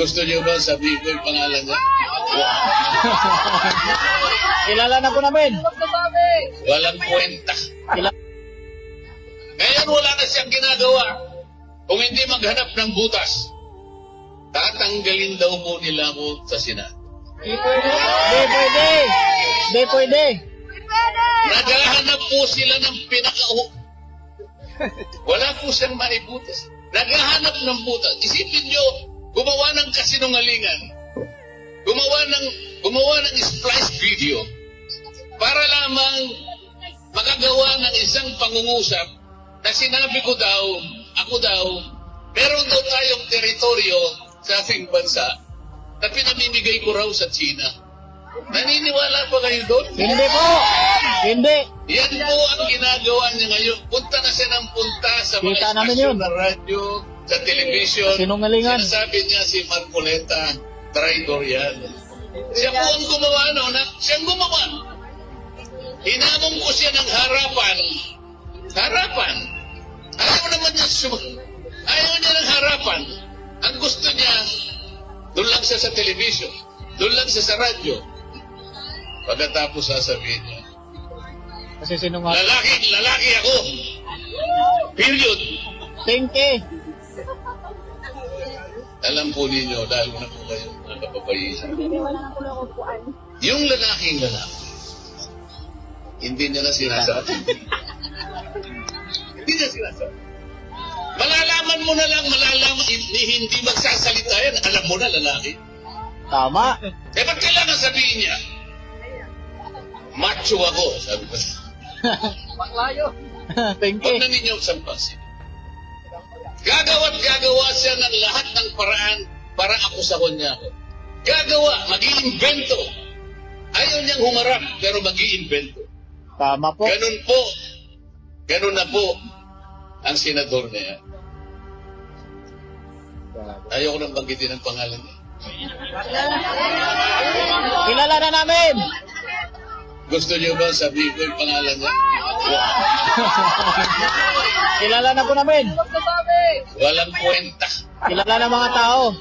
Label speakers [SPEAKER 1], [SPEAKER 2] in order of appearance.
[SPEAKER 1] Gusto niyo ba sabihin ko yung pangalan niya?
[SPEAKER 2] Kilala na po namin.
[SPEAKER 1] Walang kwenta.
[SPEAKER 2] Kilala.
[SPEAKER 1] Ngayon wala na siyang ginagawa. Kung hindi maghanap ng butas, tatanggalin daw po nila ako sa Senado.
[SPEAKER 2] Di pwede. Di pwede.
[SPEAKER 1] Naghahanap po sila ng wala po siyang maibutas. Naghahanap ng butas. Isipin nyo, gumawa ng kasinungalingan. Gumawa ng splice video para lamang makagawa ng isang pangungusap na sinabi ko daw, ako daw, meron daw tayong teritoryo sa ating bansa na pinamimigay ko raw sa China. Naniniwala pa kayo doon?
[SPEAKER 2] Hindi po. Hindi.
[SPEAKER 1] Yan po ang ginagawa niya ngayon. Punta na siya ng punta sa mga
[SPEAKER 2] Kita namin
[SPEAKER 1] istasyon
[SPEAKER 2] yun.
[SPEAKER 1] na radyo, sa television.
[SPEAKER 2] Sinungalingan.
[SPEAKER 1] Sinasabi niya si Marcoleta, traitor yan. Siya po ang gumawa noon. Siyang gumawa. Hinamon ko siya ng harapan. Harapan. Ayaw naman niya ayaw niya ng harapan. Ang gusto niya, doon lang siya sa television. Doon lang siya sa radyo. Pagkatapos sasabihin niya,
[SPEAKER 2] Kasi sinungaling.
[SPEAKER 1] lalaki ako. Period.
[SPEAKER 2] Tingke.
[SPEAKER 1] Alam po ninyo, dahil na po kayo nakapapayisan. Yung lalaki, hindi niya na sinasabi. Hindi niya sinasabi. Malalaman mo na lang, hindi magsasalita yan. Alam mo na, lalaki.
[SPEAKER 2] Tama.
[SPEAKER 1] Eh, ba't kailangan sabihin niya? Macho ako, sabi ko. Huwag
[SPEAKER 2] Tingke.
[SPEAKER 1] na ninyo sampansin. Gagawa siya ng lahat ng paraan para akusahon niya ako. Gagawa, mag-iimbento. Ayaw niyang humarap, pero mag-iimbento.
[SPEAKER 2] Tama po.
[SPEAKER 1] Ganun po. Ganun na po ang senador niya. Ayaw ko nang banggitin ang pangalan niya.
[SPEAKER 2] Kilala na namin.
[SPEAKER 1] Gusto niyo ba sabihin ko yung pangalan niya?
[SPEAKER 2] Kilala na po namin.
[SPEAKER 1] Walang kwenta.
[SPEAKER 2] Kilala na mga tao.